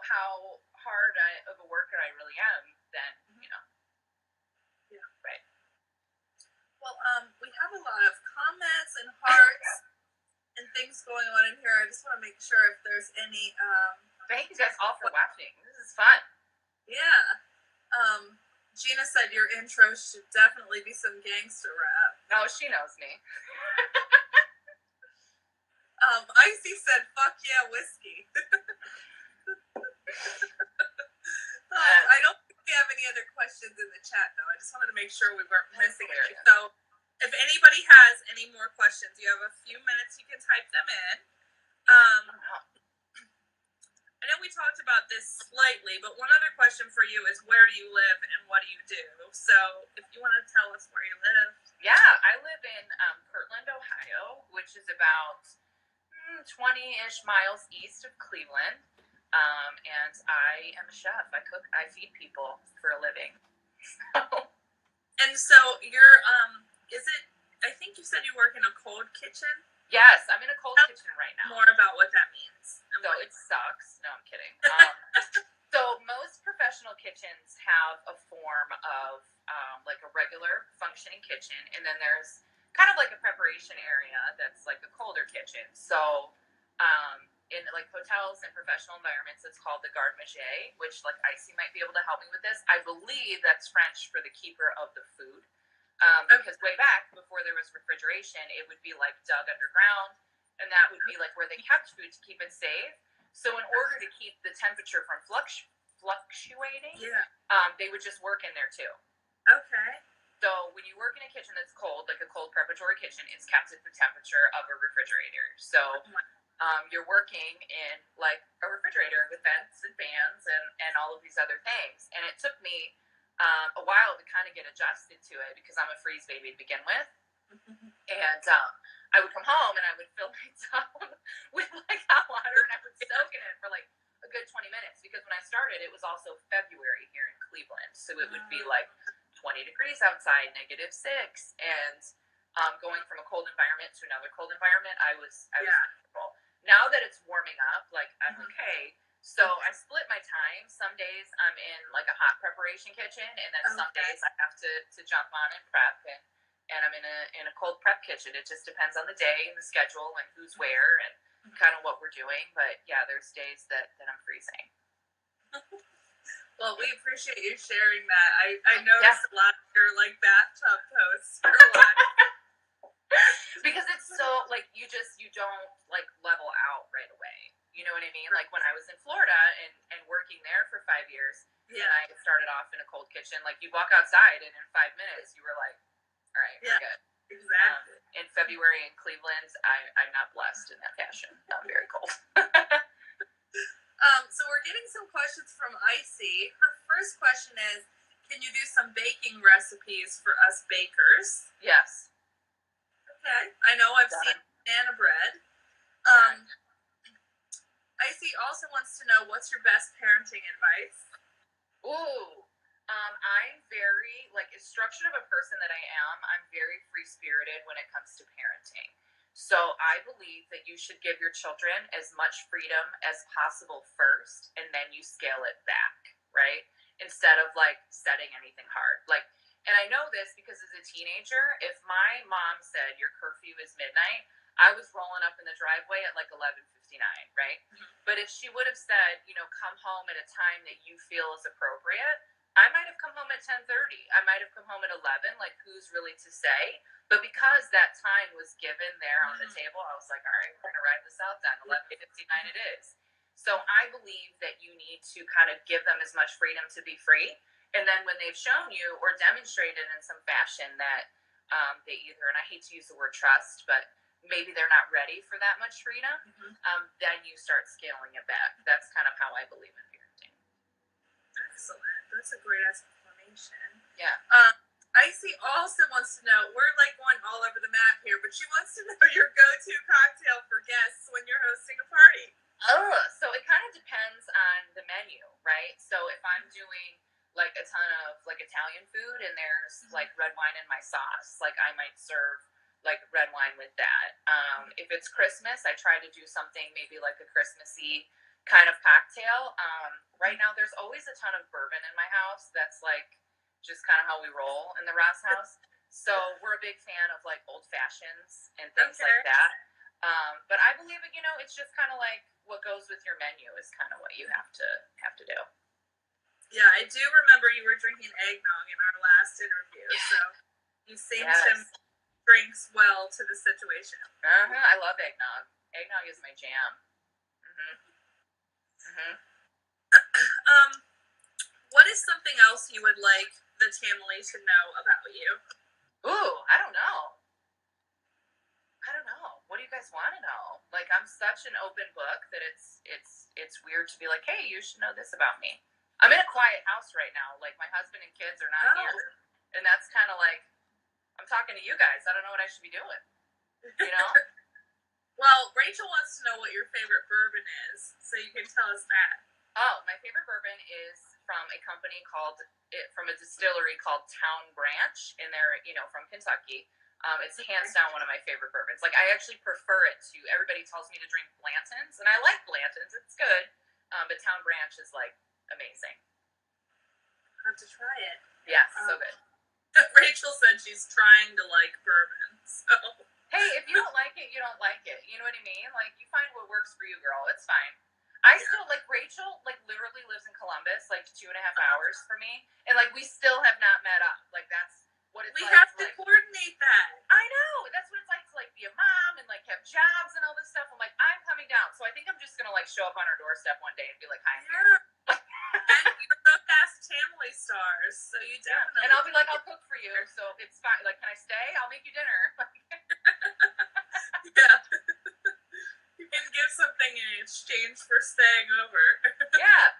how hard of a worker I really am, then, Yeah. Right. Well, we have a lot of comments and hearts and things going on in here. I just want to make sure if there's any. Thank you guys all for watching. This is fun. Yeah. Gina said your intro should definitely be some gangster rap. No, she knows me. Icy said, "Fuck yeah, whiskey." I don't think we have any other questions in the chat, though. I just wanted to make sure we weren't missing any. So, if anybody has any more questions, you have a few minutes. You can type them in. I know we talked about this slightly, but one other question for you is where do you live and what do you do? So, if you want to tell us where you live. Yeah, I live in Kirtland, Ohio, which is about 20-ish miles east of Cleveland. And I am a chef. I cook, I feed people for a living. And so you're, I think you said you work in a cold kitchen? Yes, I'm in a cold kitchen right now. More about what that means. So it sucks. No, I'm kidding. So most professional kitchens have a form of like a regular functioning kitchen, and then there's kind of like a preparation area that's like a colder kitchen. So in like hotels and professional environments, it's called the garde-manger, which like Icy might be able to help me with this. I believe that's French for the keeper of the food. Because way back before there was refrigeration, it would be like dug underground, and that would be like where they kept food to keep it safe. So in order to keep the temperature from fluctuating, they would just work in there too. Okay. So when you work in a kitchen that's cold, like a cold preparatory kitchen, it's kept at the temperature of a refrigerator. So you're working in like a refrigerator with vents and fans and all of these other things. And it took me a while to kind of get adjusted to it because I'm a freeze baby to begin with. And I would come home and I would fill my tub with like hot water and I would soak in it for like a good 20 minutes because when I started, it was also February here in Cleveland. So it would be like 20 degrees outside, -6. And going from a cold environment to another cold environment, I was miserable. Now that it's warming up, like I'm okay. So I split my time. Some days I'm in like a hot preparation kitchen, and then some days I have to jump on and prep, and I'm in a cold prep kitchen. It just depends on the day and the schedule and who's where and kind of what we're doing. But yeah, there's days that I'm freezing. Well, we appreciate you sharing that. I noticed a lot of your like bathtub posts for a lot. Because it's so like you don't like level out right away. You know what I mean? Like when I was in Florida and working there for 5 years, and I started off in a cold kitchen, like you walk outside and in 5 minutes you were like, all right, we're good. Exactly. In February in Cleveland, I'm not blessed in that fashion. I'm very cold. So we're getting some questions from Icy. Her first question is, can you do some baking recipes for us bakers? Yes. Okay. I know I've seen banana bread. Icy also wants to know, what's your best parenting advice? Ooh. I'm very, like, as structured of a person that I am, I'm very free-spirited when it comes to parenting. So I believe that you should give your children as much freedom as possible first, and then you scale it back, right? Instead of, like, setting anything hard. Like, and I know this because as a teenager, if my mom said your curfew is midnight, I was rolling up in the driveway at like 11:59, right? But if she would have said, come home at a time that you feel is appropriate, I might have come home at 10:30. I might have come home at 11. Like, who's really to say? But because that time was given there on the table, I was like, all right, we're going to ride this out then. 11:59 it is. So I believe that you need to kind of give them as much freedom to be free. And then when they've shown you or demonstrated in some fashion that they either, and I hate to use the word trust, but maybe they're not ready for that much freedom, then you start scaling it back. That's kind of how I believe in parenting. Excellent. That's a great explanation. Yeah. Icy also wants to know, we're like going all over the map here, but she wants to know your go-to cocktail for guests when you're hosting a party. try to do something maybe like a Christmassy kind of cocktail. Right now, there's always a ton of bourbon in my house. That's like just kind of how we roll in the Ross house. So we're a big fan of like old fashions and things like that. But I believe it, it's just kind of like what goes with your menu is kind of what you have to do. Yeah, I do remember you were drinking eggnog in our last interview, so you seem to drinks well to the situation. I love eggnog. Eggnog is my jam. What is something else you would like the Tamily to know about you? Ooh, I don't know. What do you guys want to know? Like, I'm such an open book that it's weird to be like, hey, you should know this about me. I'm in a quiet house right now. Like, my husband and kids are not here, and that's kind of like, I'm talking to you guys. I don't know what I should be doing. Well, Rachel wants to know what your favorite bourbon is, so you can tell us that. Oh, my favorite bourbon is from from a distillery called Town Branch, and they're, from Kentucky. It's hands down one of my favorite bourbons. Like, I actually prefer it to, everybody tells me to drink Blanton's, and I like Blanton's. It's good. But Town Branch is, like, amazing. I'll have to try it. Yeah, so good. Rachel said she's trying to like bourbon, so. Hey, if you don't like it, you don't like it. You know what I mean? Like, you find what works for you, girl. It's fine. I still, like, Rachel, like, literally lives in Columbus, like, 2.5 hours from me. And, like, we still have not met up. Like, that's what it's we like. We have to coordinate that. I know. That's what it's like to, like, be a mom and, like, have jobs and all this stuff. I'm like, I'm coming down. So I think I'm just going to, like, show up on her doorstep one day and be like, hi, yeah. And you're both past Tamily stars, so you definitely. And I'll be like, I'll cook for you, so it's fine. Like, can I stay? I'll make you dinner. Yeah. You can give something in exchange for staying over. Yeah.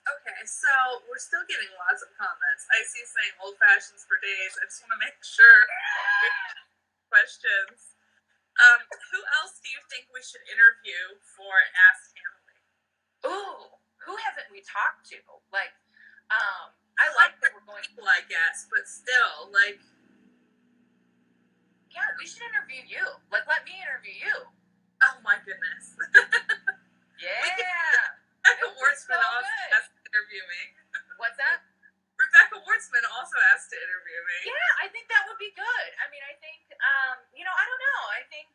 Okay, so we're still getting lots of comments. I see saying old fashions for days. I just want to make sure. Questions. Who else do you think we should interview for Ask Tamily? Ooh, who haven't we talked to? Like, I like that we're going people, I guess, but still, like, yeah, we should interview you. Like, let me interview you. Oh my goodness. Yeah. Rebecca Wartsman also asked to interview me. What's that? Rebecca Wartsman also asked to interview me. Yeah, I think that would be good. I mean, I think, I don't know. I think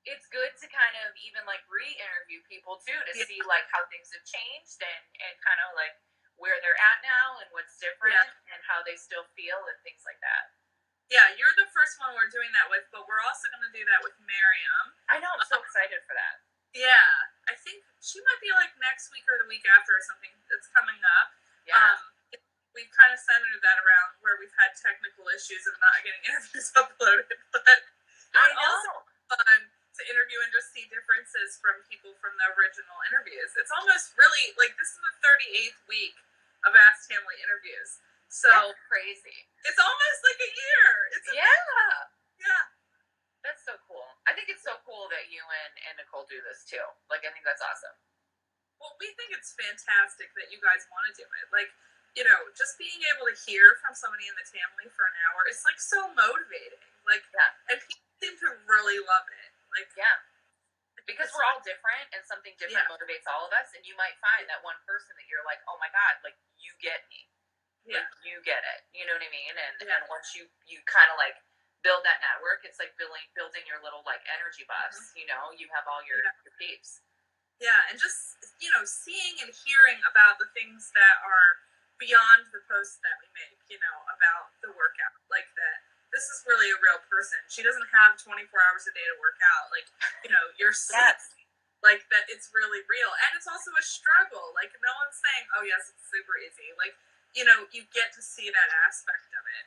it's good to kind of even, like, re-interview people, too, to see, like, how things have changed and kind of, like, where they're at now and what's different and how they still feel and things like that. Yeah, you're the first one we're doing that with, but we're also going to do that with Miriam. I know, I'm so excited for that. Yeah, I think she might be, like, next week or the week after or something that's coming up. Yeah. We've kind of centered that around where we've had technical issues of not getting interviews uploaded, but I know. Also fun to interview and just see differences from people from the original interviews. It's almost really, like, this is the 38th week of Ask Tamily interviews. So that's crazy. It's almost like a year. Yeah. That's so cool. I think it's so cool that you and Nicole do this too. Like, I think that's awesome. Well, we think it's fantastic that you guys want to do it. Like, just being able to hear from somebody in the Tamily for an hour, it's, like, so motivating. Like, and people seem to really love it. Like, because we're all different and something different motivates all of us, and you might find that one person that you're like, oh my God, like, you get me. Yeah. Like, you get it. You know what I mean? And once you kind of, like, build that network, it's like building your little, like, energy bus. Mm-hmm. You have all your peeps. Yeah, and just, seeing and hearing about the things that are beyond the posts that we make, about the workout. Like, that this is really a real person. She doesn't have 24 hours a day to work out. Like, your sleep, like, that it's really real. And it's also a struggle. Like, no one's saying, oh, yes, it's super easy. Like, you get to see that aspect of it.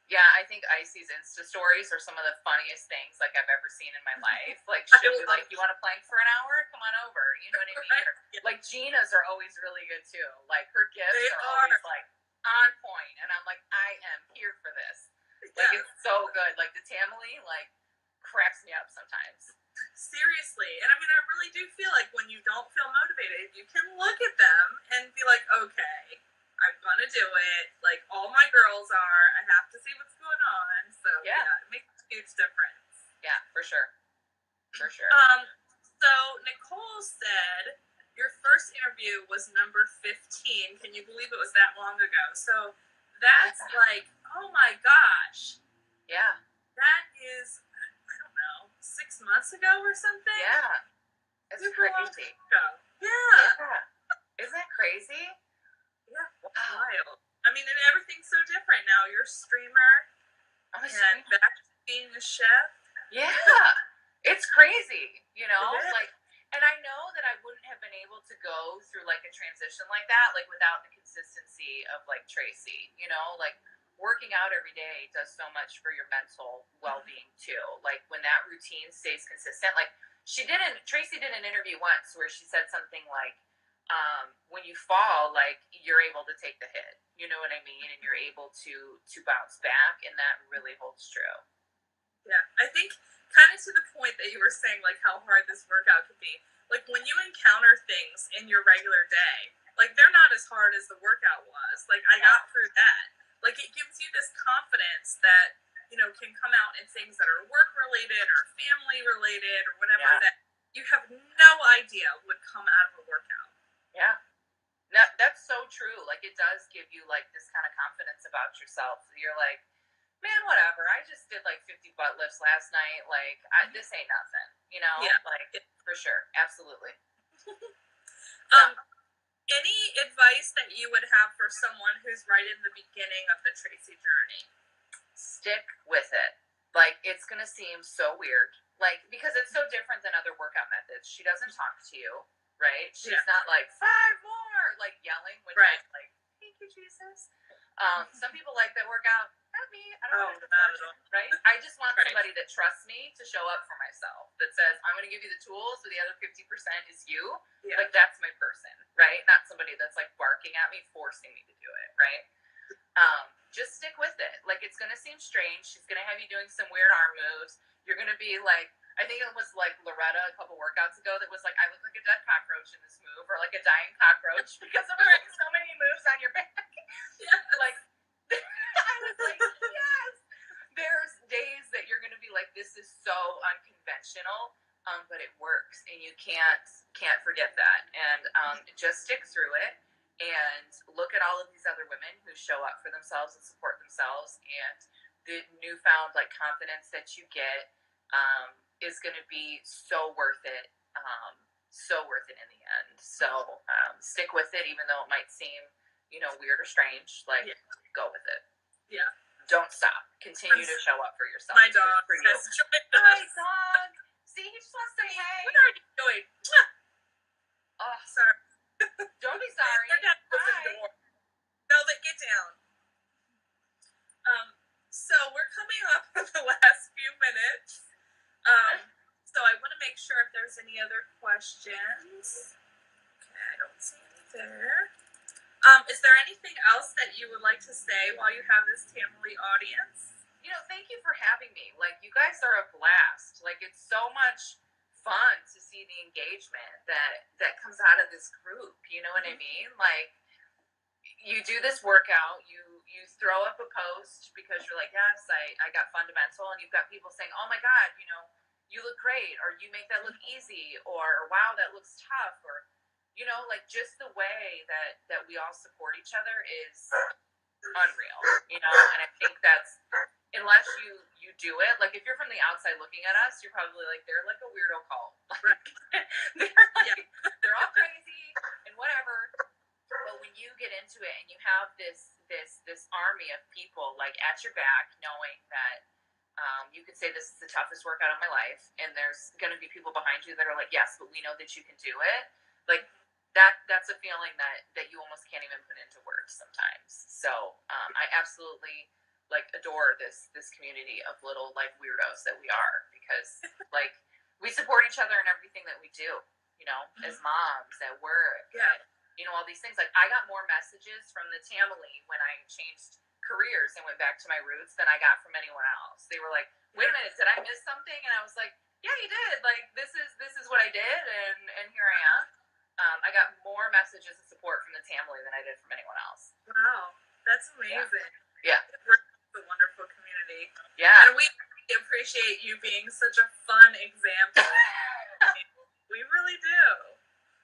Yeah, I think Icy's Insta stories are some of the funniest things, like, I've ever seen in my life. Like, she'll be like, you want to plank for an hour? Come on over. You know what I mean? Right. Like, Gina's are always really good, too. Like, her gifts are always, like, on point. And I'm like, I am here for this. Like, it's so good. Like, the Tamily, like, cracks me up sometimes. Seriously. And, I mean, I really do feel like when you don't feel motivated, you can look at them and be like, okay, I'm going to do it. Like, all my girls are. I have to see what's going on. So, it makes huge difference. Yeah, for sure. For sure. So Nicole said your first interview was number 15. Can you believe it was that long ago? So that's like, oh my gosh. Yeah. That is, I don't know, 6 months ago or something? Yeah. It's super crazy. Yeah. Isn't that crazy? Yeah. Wow. Wild. I mean, and everything's so different now. You're a streamer. And back to being a chef. Yeah. It's crazy, you know? Like, and I know that I wouldn't have been able to go through like a transition like that, like without the consistency of like Tracey, you know, like working out every day does so much for your mental well-being too. Like when that routine stays consistent, like Tracey did an interview once where she said something like, when you fall, like you're able to take the hit, you know what I mean? And you're able to bounce back, and that really holds true. Yeah, I think kind of to the point that you were saying, like how hard this workout could be. Like when you encounter things in your regular day, like they're not as hard as the workout was. Like I got through that. Like it gives you this confidence that, you know, can come out in things that are work related or family related or whatever that you have no idea would come out of a workout. Yeah. That's so true. Like it does give you like this kind of confidence about yourself. You're like, man, whatever. I just did like 50 butt lifts last night. Like this ain't nothing, you know? Yeah. Like for sure. Absolutely. Any advice that you would have for someone who's right in the beginning of the Tracey journey? Stick with it. Like it's going to seem so weird. Like because it's so different than other workout methods. She doesn't talk to you. Right? She's not like 5 more, like yelling, which is like, thank you, Jesus. Some people like that workout. Not me. I don't know. Right? I just want somebody that trusts me to show up for myself. That says, I'm going to give you the tools, so the other 50% is you. Yeah. Like that's my person, right? Not somebody that's like barking at me, forcing me to do it, right? Just stick with it. Like it's going to seem strange. She's going to have you doing some weird arm moves. You're going to be like, I think it was like Loretta a couple workouts ago that was like, I look like a dead cockroach in this move, or like a dying cockroach because of like so many moves on your back. Yeah. Like, I was like, yes. There's days that you're going to be like, this is so unconventional, but it works, and you can't forget that. And just stick through it and look at all of these other women who show up for themselves and support themselves, and the newfound like confidence that you get is going to be so worth it. So worth it in the end. So stick with it, even though it might seem, you know, weird or strange. Like, go with it. Yeah. Don't stop. Continue to show up for yourself. My dog has joined us. My dog. See, he just wants to say, hey. What are you doing? Oh, sorry. Don't be sorry. Hi. Velvet, get down. So we're coming up on the last few minutes. So I want to make sure if there's any other questions. Okay, I don't see any there. Is there anything else that you would like to say while you have this Tamily audience? You know, thank you for having me. Like, you guys are a blast. Like, it's so much fun to see the engagement that comes out of this group. You know what I mean? Like, you do this workout, you throw up a post because you're like, yes, I got fundamental, and you've got people saying, oh my God, you know, you look great, or you make that look easy, or wow, that looks tough, or, you know, like just the way that we all support each other is unreal, you know. And I think that's, unless you do it, like if you're from the outside looking at us, you're probably like, they're like a weirdo cult. They're all crazy and whatever. But when you get into it and you have this army of people like at your back, knowing that you could say this is the toughest workout of my life, and there's going to be people behind you that are like, yes, but we know that you can do it. Like that's a feeling that you almost can't even put into words sometimes. So I absolutely like adore this community of little like weirdos that we are, because like we support each other in everything that we do, you know, as moms, at work, you know, all these things. Like I got more messages from the Tamily when I changed careers and went back to my roots than I got from anyone else. They were like, wait a minute, did I miss something? And I was like, yeah, you did. Like this is what I did, and here I am. I got more messages of support from the Tamily than I did from anyone else. Wow, that's amazing. Yeah. We're a wonderful community. Yeah. And we appreciate you being such a fun example. We really do.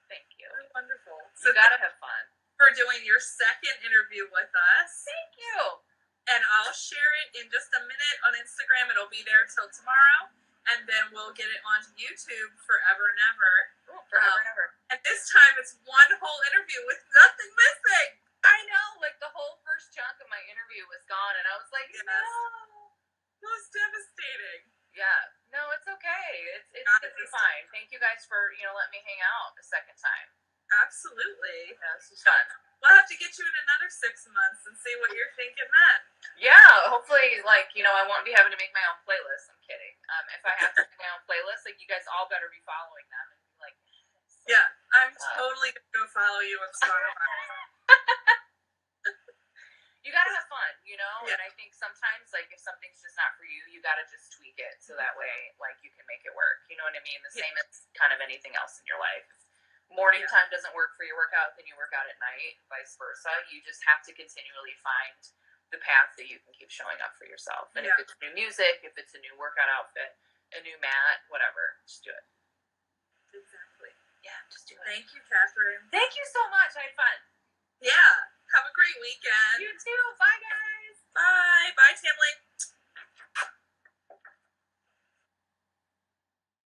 Thank you. You're wonderful. So you gotta have fun. For doing your second interview with us. Thank you. And I'll share it in just a minute on Instagram. It'll be there till tomorrow. And then we'll get it onto YouTube forever and ever. Ooh, forever and ever. And this time it's one whole interview with nothing missing. I know, like the whole first chunk of my interview was gone, and I was like, yes. No. It was devastating. Yeah. No, it's okay. It's gonna be fine. Thank you guys for, letting me hang out a second time. Absolutely. Yeah, this was fun. We'll have to get you in another 6 months and see what you're thinking then. Yeah, hopefully, I won't be having to make my own playlist. I'm kidding. If I have to make my own playlist, you guys all better be following them and be like, yes. Yeah, I'm totally gonna go follow you on Spotify. You gotta have fun, Yeah. and I think sometimes, if something's just not for you, you gotta just tweak it so that way, you can make it work. You know what I mean? The same as kind of anything else in your life. Morning time doesn't work for your workout, then you work out at night, vice versa. You just have to continually find the path that you can keep showing up for yourself. And if it's new music, if it's a new workout outfit, a new mat, whatever, just do it. Exactly. Yeah, just do it. Thank you, Katherine. Thank you so much. I had fun. Yeah. Have a great weekend. You too.